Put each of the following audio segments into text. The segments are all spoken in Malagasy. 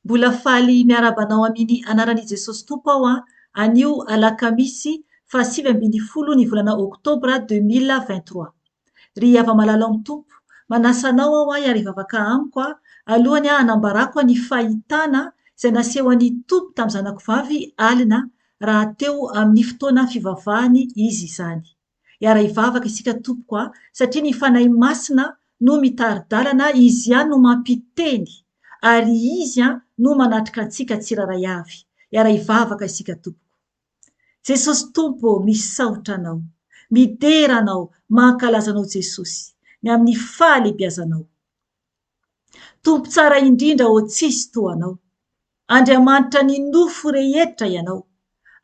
Mbola faly miarabanao amin'ny anaran'i Jesosy Tompo aho anio Alakamisy 7 ny volana Oktobra 2023. Ry ava-malala amin'ny Tompo, manasanao aho hiarivavaka amiko alohany hanambarako ny fahitana izay naseho an'ny Tompo tamin'ny Zanakovavy alina raha teo amin'ny fotoana fivavahany izy izany. Hiara-hivavaka isika Tompoko satria ny fanahy masina no mitari-dalana, izy ihany no mampiteny ary izy no manatrika antsika tsiraray avy. Hiara-hivavaka isika Tompoko. Jesosy Tompo, misaotra anao, midera anao, mankalaza anao Jesosy, ny amin'ny fahalehibiazanao. Tompo tsara indrindra tsisy toa anao. Andriamanitra ny nofo rehetra ianao.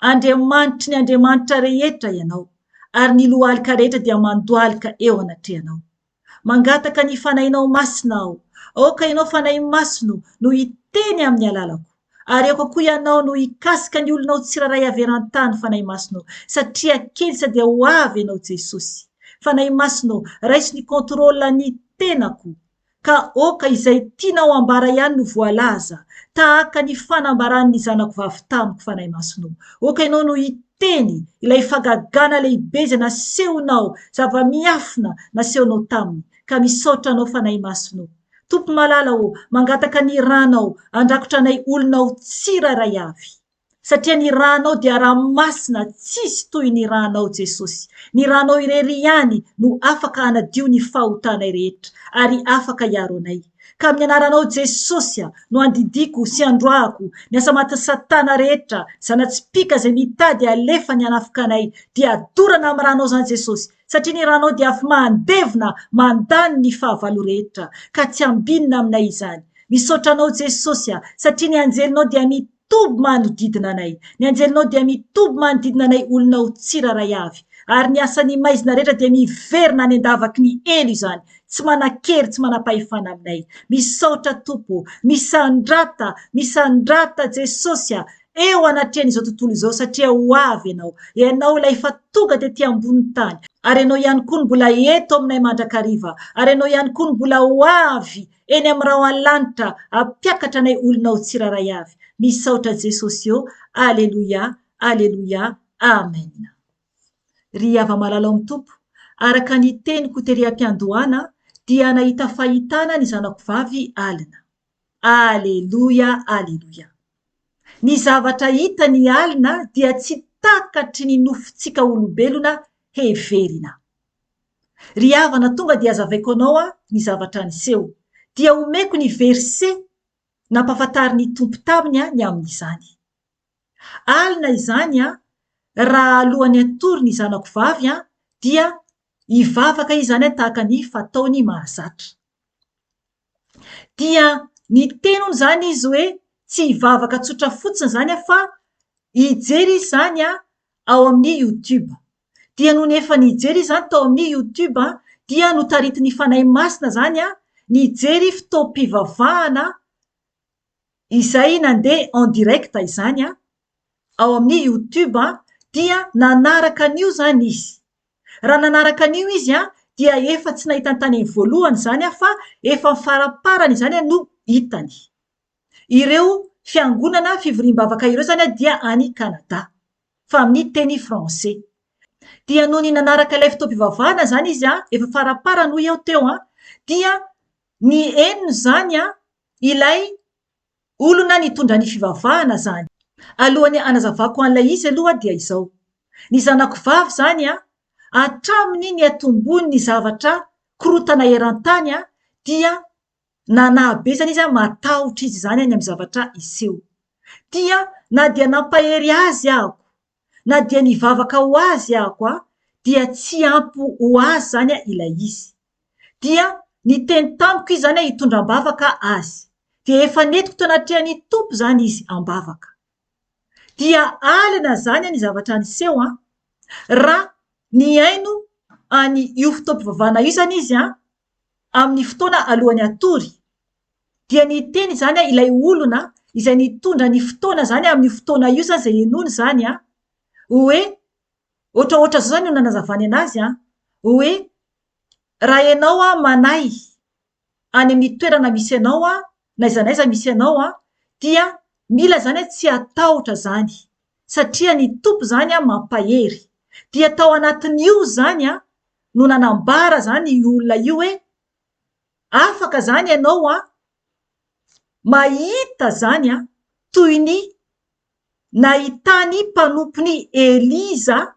Andriamanitra ny Andriamanitra rehetra ianao. Ary ny lohalika rehetra dia mandohalika eo anatrehanao. Mangataka ny fanahinao masina aho. Aoka ianao fanahy masino no hiteny amin'ny alalako. Ary aoka koa ianao no hikasika ny olonao tsiraray averan-tany fanahy masino. Satria kely sady ho avy ianao Jesosy. Fanahy masino, raisy ny kontrola ny tenako. Ka oka izay tianao ambara ihany no voalaza. Tahaka ny fanambaran'ny Zanakovavy tamiko fanahy masino. Oka ianao no hiteny ilay fagagana lehibe izay nasehonao, zava-miafina nasehonao taminy. Ka misaotra anao fanahy masino. Tompo malala mangataka ny ranao, andrakotra anay olonao tsiraray avy. Satria ny ranao dia raha masina, tsisy toy ny ranao Jesosy. Ny ranao irery ihany no afaka anadio ny fahotanay rehetra, ary afaka hiaro anay. Ka amin'ny anaranao Jesosy no andidiko sy androahako ny asa maty Satana rehetra, zanatsipika izay mitady alefa ny hanafika anay, dia adorana amin'ny ranao zany Jesosy. Satria ny ranao dia afaka mandevina, mandany ny fahavalo rehetra, ka tsy ambinina aminay izany. Misaotra anao Jesosy satria ny anjelinao dia mitoby manodidina anay. Ny anjelinao dia mitoby manodidina anay olonao tsiraray avy. Ary ny asan'ny maizina rehetra dia miverina any andavaky ny elo izany. Tsy manakery, tsy manapahefana aminay. Misaotra Tompo, misandrata Jesosy eo anatrehan'izao tontolo izao satria ho avy ianao. Ianao ilay fa tonga tetỳ ambony tany. Ary ianao ihany koa mbola eto aminay mandrakariva. Ary ianao ihany koa mbola ho avy eny amin'ny rao an-lanitra hampiakatra anay olonao tsiraray avy. Misaotra Jesosy eo. Aleluia, aleluia, amen. Ry ava-malala amin'ny Tompo, araka ny teniko tery am-piandohana dia nahita fahitana ny Zanakovavy alina. Aleluia, aleluia. Ny zavatra hita ny alina dia tsy takatry ny nofontsika olombelona heverina. Ry havana tonga dia azavaiko anao ny zavatra niseho. Dia omeko ny verse nampahafantarin'ny Tompo taminy ny amin'izany. Alina izany raha alohany atory ny Zanakovavy dia hivavaka izany tahaka ny fataony mahazatra. Dia ny tenony zany izy hoe tsy hivavaka tsotra fotsiny zany fa hijery izany ao amin'ny YouTube. Dia noho nefa nijery izany tao amin'ny YouTube dia notaritiny fanahy masina zany nijery fotoam-pivavahana izay nandeha en direct izany ao amin'ny YouTube dia nanaraka an'io zany izy. Raha nanaraka an'io izy dia efa tsy nahita tany voalohany zany fa efa faraparany zany no hitany. Ireo fiangonana fivoriam-bavaka ireo zany dia any Canada fa amin'ny teny français. Dia noho ny nanaraka ilay fotoam-pivavahana zany izy efa farapara no eo teo dia ny eniny zany ilay olona nitondra ny fivavahana zany. Alohany anazavako an'ilay izy aloha dia izao. Ny Zanakovavy zany atraminy ny atombony ny zavatra korotana eran-tany dia nanabe zany izy matahotra izy zany any amin'ny zavatra iseho. Dia na dia nampahery azy ahako, na dia nivavaka ho azy ahako dia tsy ampy ho azy zany ilay izy. Dia ny teny tamiko izy zany hitondram-bavaka azy. Dia efa netiko tao anatrehan'ny Tompo zany izy ambavaka. Dia alina zany ny zavatra niseho raha ny aino any io fotoam-pivavahana io zany izy amin'ny fotoana alohany atory. Dia ny teny zany ilay olona izay nitondra ny fotoana zany amin'ny fotoana io zany izay enony zany hoe ohatrohatra zao zany no nanazavany anazy hoe raha ianao manay any amin'ny toerana misy ianao na iza misy ianao dia mila zany tsy atahotra zany satria ny tompo zany mampahery. Dia tao anatin'io zany no nanambara zany io olona io hoe afaka zany ianao mahita zany toy ny nahitany mpanompony Eliza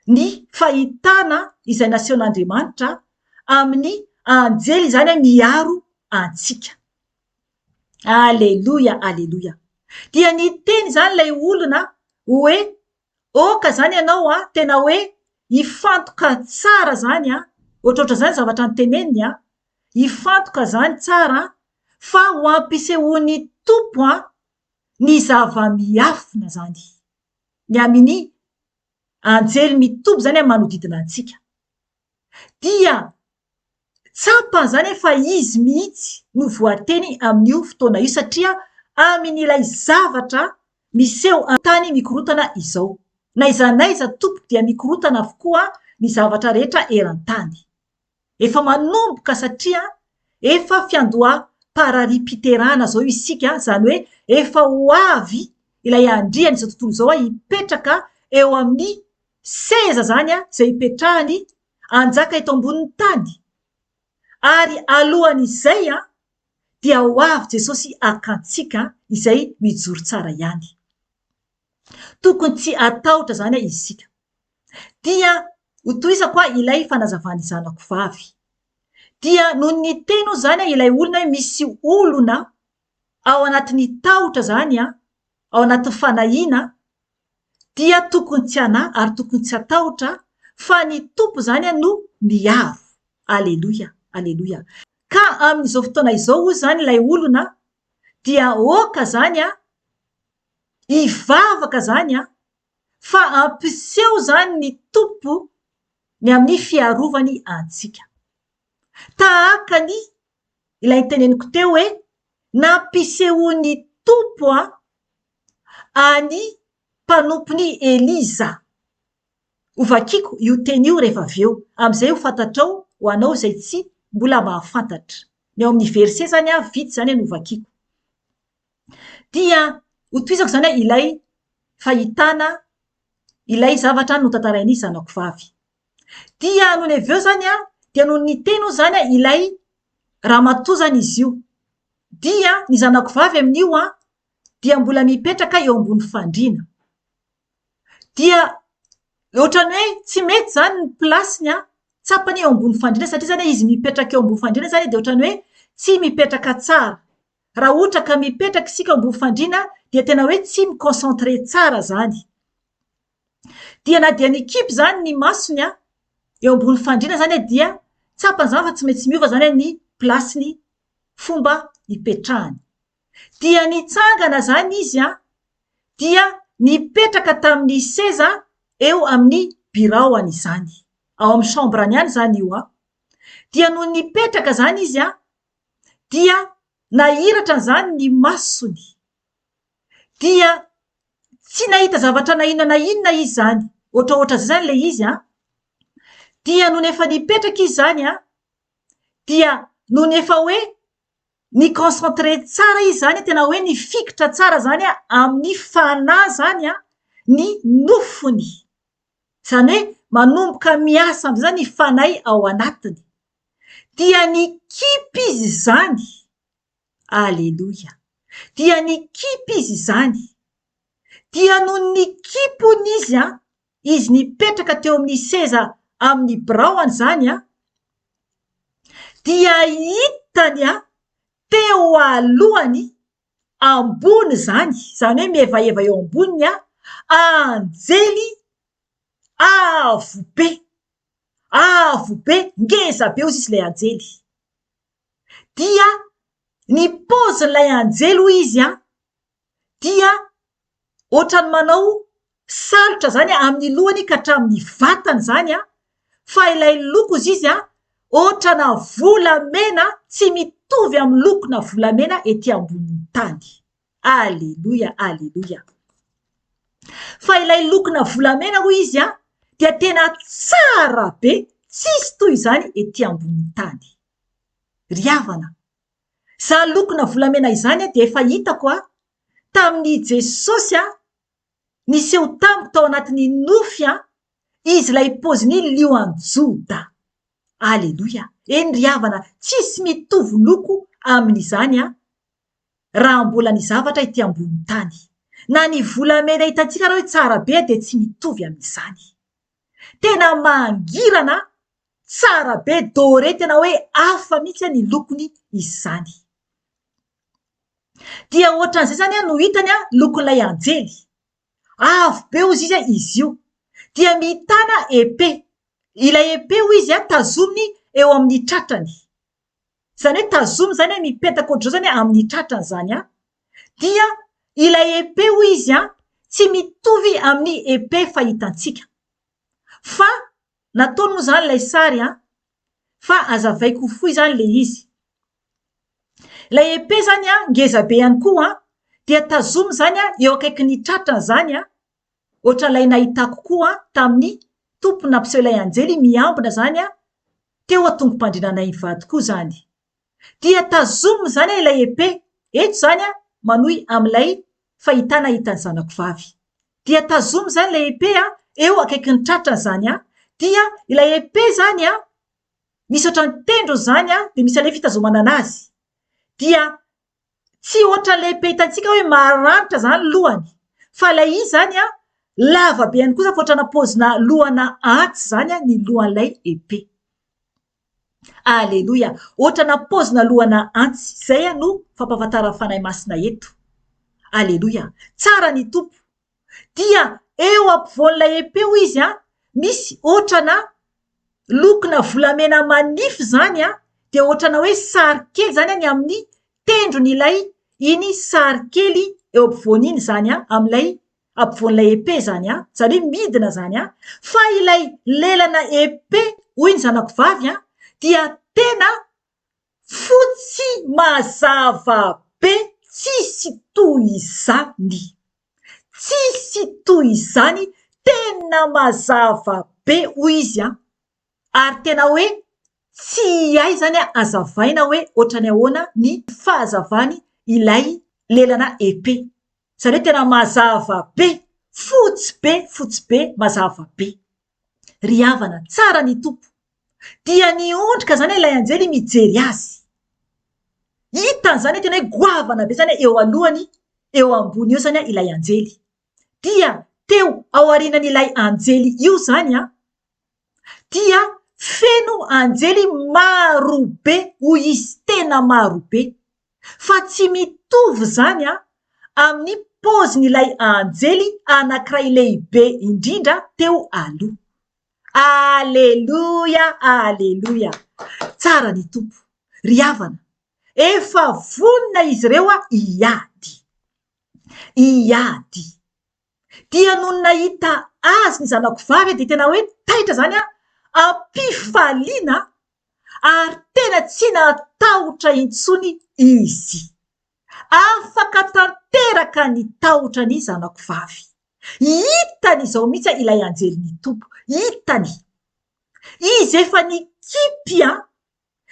ny fahitana izay nasehoan'Andriamanitra amin'ny anjely zany miaro antsika. Aleluia, aleluia. Dia niteny zany lay olona hoe oka zany ianao tena hoe hifantoka tsara zany ohatrohatra zany zavatra nyteneniny hifantoka zany tsara fa ho ampisehoan'ny tompo ny zava-miafina zany ny amin'ny anjely mitombo zany manodidina antsika. Dia tsapany zany fa izy mihitsy no voateny amin'io fotoana io satria amin'ilay zavatra miseho an-tany mikorotana izao. Na izanaiza tompo dia mikorotana avokoa ny zavatra rehetra eran-tany. Efa manomboka satria efa fiandoham-parariam-piterana zao isika, zany hoe efa ho avy ilay andriany izao tontolo izao hipetraka eo amin'ny seza zany izay hipetrahany anjaka eto ambonin'ny tany. Ary alohan'izay dia ho avy Jesosy akantsika izay mijoro tsara ihany. Tokony tsy atahotra zany isika. Dia hotoizako ilay fanazavany Zanakovavy. Dia noho ny teny zany ilay olona misy olona ao anatin'ny tahotra zany ao anatin'ny fanahiana, dia tokony tsy hanahy ary tokony tsy atahotra fa ny tompo zany no miaro. Aleluia, aleluia. Ka amin'izao fotoana izao zany ilay olona dia oka zany hivavaka zany fa ampiseho zany ny tompo ny amin'ny fiarovany antsika. Tahaka ny ilay teneniko teo hoe nampisehoan'ny tompo any mpanompony Eliza. Ovakiko io teny io rehefa avy eo amin'izay ho fantatrao ho anao izay tsy mbola mahafantatra. Ny ao amin'ny verset zany vitsy zany no ovakiko. Dia hotoizako zany ilay fahitana ilay zavatra no tantarain'ny Zanakovavy. Dia noho ny avy eo zany dia noho ny teny zany ilay ramatoa zany izy io. Dia ny Zanakovavy amin'io dia mbola mipetraka eo ambony fandriana. Dia ohatrany hoe tsy mety zany ny plasiny tsapany eo ambony fandriana satria zany izy mipetraka eo ambony fandriana zany dia ohatrany hoe tsy mipetraka tsara. Raha ohatra ka mipetraka isika ambony fandriana dia tena hoe tsy mikonsentre tsara zany. Dia na dia nikipy zany ny masony eo ambony fandriana zany dia tsapany zany fa tsy maintsy miova zany ny plasiny fomba hipetrahany. Dia nitsangana zany izy dia nipetraka tamin'ny seza eo amin'ny biraoany zany. Ao amin'ny chambrany ihany zany io Dia no nipetraka zany izy dia nahiratra zany ny masony. Dia tsy nahita zavatra na inona izy zany. Ohatrohatra zany le izy dia no efa nipetraka izy zany dia no efa hoe ny concentré tsara izy zany tena hoe ny fikitra tsara zany amin'ny fanahy zany ny nofony. Zany hoe manomboka miasa am'izany ny fanahy ao anatiny. Dia nikipy izy zany. Aleluia. Dia nikipy izy zany. Dia no nikipony izy nipetraka teo amin'ny seza amin'ny biraoany zany dia hitany teo alohany ambony zany hoe mihevaeva eo amboniny anjely avo be ngeza be ozy izy lay anjely. Dia ny pozin'ilay anjely hoy izy dia ohatrany manao salotra zany amin'ny lohany ka hatramin'ny vatany zany fa ilay loko izy ohatrana volamena tsy mitovy amin'ny lokona volamena ety ambonin'ny tany. Aleluia, aleluia. Fa ilay lokona volamena hoy izy dia tena tsara be, tsisy toy izany ety ambonin'ny tany. Ry havana, Za lokona volamena izany dia efa hitako tamin'ny Jesosy niseho tamiko tao anatin'ny nofy izy ilay poziny lioanjoda. Aleloia. Eny ry havana, tsisy mitovy loko amin'izany raha mbola ny zavatra ity ambony tany. Na ny volamena hitantsika raha hoe tsara be dia tsy mitovy amin'izany. Tena mangirana, tsara be, dore, tena hoe hafa mihitsy ny lokony izany. Dia ohatran'izay zany no hitany lokon'ilay anjely. Avo be hozy izy io. Dia mitana epée. Ilay epée ho izy tazominy eo amin'ny tratrany. Zany hoe tazomy zany mipetaka ohatr'izao zany amin'ny tratrany zany dia ilay epée ho izy tsy mitovy amin'ny epée fahitantsika. Fa nataony moa zany ilay sary fa azavaiko fohy zany le izy. Ilay epée zany ngeza be ihany koa dia tazomy zany eo akaikin'ny tratrany zany ohatran'ilay nahitako koa tamin'ny tompony nampiseho ilay anjely miambina zany teo tongom-pandrinanay mivady koa zany. Dia tazomy zany ilay epée. Eto zany manohy amin'ilay fahitana hitan'ny Zanakovavy. Dia tazomy zany ilay epée eo akaikin'ny tratrany zany dia ilay epée zany misy ohatran'ny tendro zany dia misy ilay fitazomana anazy. Dia tsy ohatran'ilay epée hitantsika hoe maranitra zany lohany, fa ilay izy zany lava be ihany kosa fa ohatrana pozina lohana antsy zany ny lohan'ilay epée. Aleloia. Ohatrana pozina lohana antsy. Zay no fampafantara fanahy masina eto. Aleloia. Tsara ny tompo. Dia eo ampovoan'ilay epée ho izy misy ohatrana lokona volamena manify zany dia ohatrana hoe sary kely zany ny amin'ny tendron'ilay iny sary kely eo ampovoan'iny zany amin'ilay ampovoan'ilay epée zany zany hoe midina zany fa ilay lelana epée hoy ny Zanakovavy dia tena fotsy mazava be, tsisy toy izany. Tsisy toy izany, tena mazava be hoy izy ary tena hoe tsy hay zany azavaina hoe ohatrany ahoana ny fahazavany ilay lelana epée. Zany hoe tena mazava be, fotsy be, mazava be. Ry havana, tsara ny tompo. Dia niondrika zany ilay anjely mijery azy. Hitany zany tena hoe goavana be zany eo alohany, eo ambony eo zany ilay anjely. Dia teo aorianan'ilay anjely io zany dia feno anjely marobe hoy izy, tena marobe. Fa tsy mitovy zany amin'ny pozin'ilay anjely anankiray lehibe indrindra teo aloha. Aleluia, aleluia. Tsara ny tompo. Ry havana, efa vonona izy ireo iady. Iady. Dia no nahita azy ny Zanakovavy dia tena hoe taitra zany ampifaliana ary tena tsy natahotra intsony izy. Afaka tanteraka ny tahotra ny Zanakovavy. Hitany izao mihitsy ilay anjely tompo. Hitany. Izy efa nikipy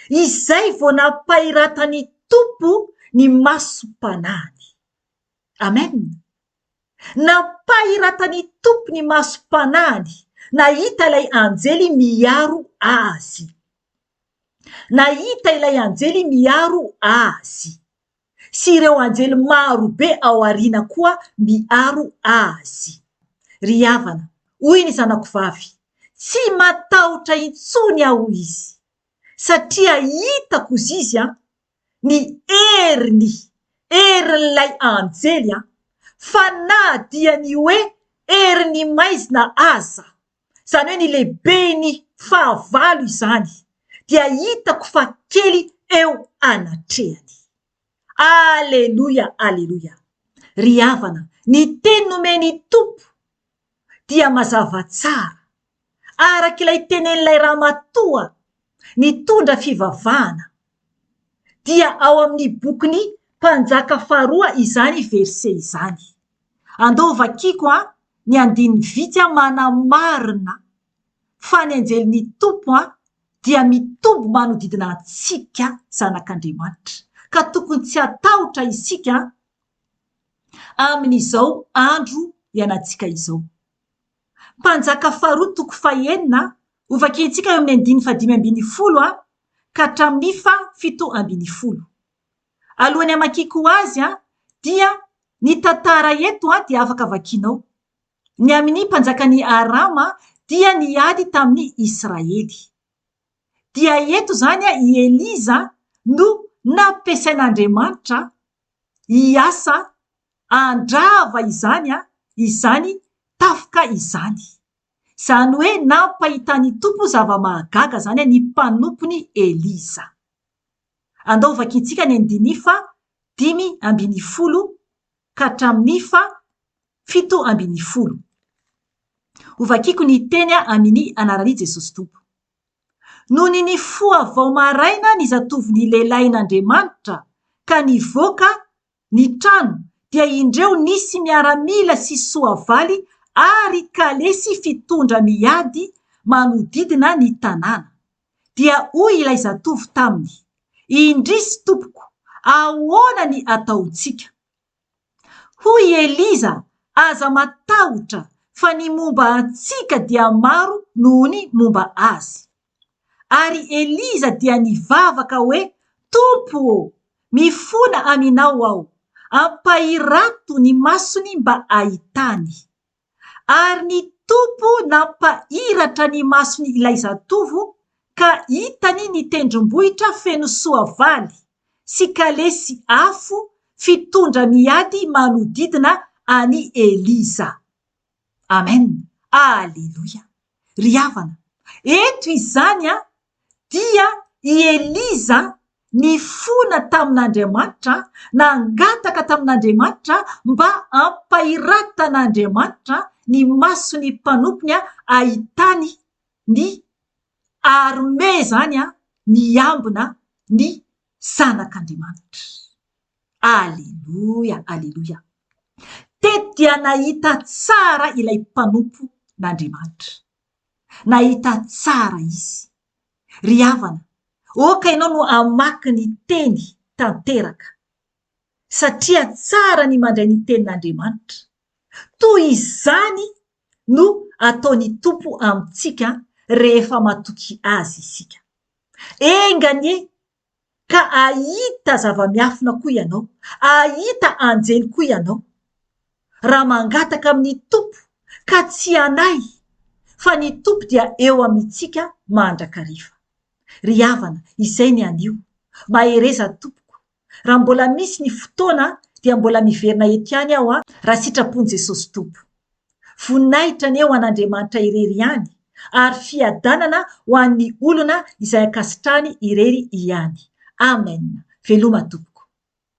izay vao napairatany tompo ny masom-panahiny. Amen. Napairatany tompo ny masom-panahiny. Nahita ilay anjely miaro azy. Nahita ilay anjely miaro azy. Sy ireo anjely marobe ao aoriana koa miaro azy. Ry havana, hoy ny Zanakovavy, tsy matahotra intsony aho izy. Satria hitako izy ny erin'ilay anjely fa na dia ny hoe erin'ny maizina aza. Zany hoe ny lehibeny fahavalo izany. Dia hitako fa kely eo anatrehany. Aleluia, aleluia. Ry havana, ny teny nomeny tompo dia mazava tsara. Arak'ilay tenen'ilay ramatoa nitondra fivavahana. Dia ao amin'ny bokiny Mpanjaka Faharoa izany verse izany. Andao vakiko ny andininy vitsy manamarina fa ny anjelin'ny tompo dia mitombo manodidina antsika zanak'Andriamanitra. ka tokony tsy atahotra isika amin'izao andro ianantsika izao. Mpanjaka Faharoa toko faha-enina ovakintsika eo amin'ny 5:5 ka hatramin'ny 7:10. Alohan'ny hamakiko azy dia ny tantara eto dia afaka vakianao. Ny amin'ny mpanjakan'ny Arama dia niady tamin'ny Israely. Dia eto zany i Eliza no nampiasain'Andriamanitra hiasa andrava izany tafika izany. Zany hoe nampahitany tompo zava-mahagaga zany ny mpanompony Eliza. Andao vakintsika ny 5:10 ka hatramin'ny 7:10. Ovakiko ny teny amin'ny anaran'i Jesosy Tompo. Nohony ny foavao maraina ny zatoviny lehilahin'Andriamanitra ka nivoaka ny trano dia indreo nisy miaramila sy soavaly ary kalesy fitondra miady manodidina ny tanàna. Dia hoy ilay zatovy taminy, indrisy tompoko, ahoana ny ataontsika? Hoy Eliza, aza matahotra fa ny momba antsika dia maro noho ny momba azy. Ary Eliza dia nivavaka hoe, Tompo, mifona aminao aho, ampahirato ny masony mba ahitany. Ary ny Tompo nampahiratra ny masony ilay zatovo ka hitany ny tendrombohitra feno soavaly sy kalesy afo fitondra miady manodidina any Eliza. Amen. Aleluia. Ry havana, eto izany dia i Eliza nifona tamin'Andriamanitra, nangataka tamin'Andriamanitra mba ampahiratan'Andriamanitra ny masony mpanompony ahitany ny arme zany miambina ny zanak'Andriamanitra. Aleluia, aleluia. Teto dia nahita tsara ilay mpanompo n'Andriamanitra. Nahita tsara izy. Ry havana, oka ianao no amaky ny teny tanteraka, satria tsara ny mandray ny tenin'Andriamanitra. Toy izany no ataony Tompo amintsika rehefa matoky azy isika. Enganie, ka ahita zava-miafina koa ianao, ahita anjely koa ianao, raha mangataka amin'ny Tompo ka tsy anay, fa ny Tompo dia eo amintsika mandrakariva. Ry havana, izay ny anio, mahereza tompoko. Raha mbola misy ny fotoana dia mbola miverina eto ihany aho raha sitrapon'i Jesosy Tompo. Voninahitra ny eo an'Andriamanitra irery ihany, ary fiadanana ho an'ny olona izay ankasitrahany irery ihany. Amen. Veloma tompoko.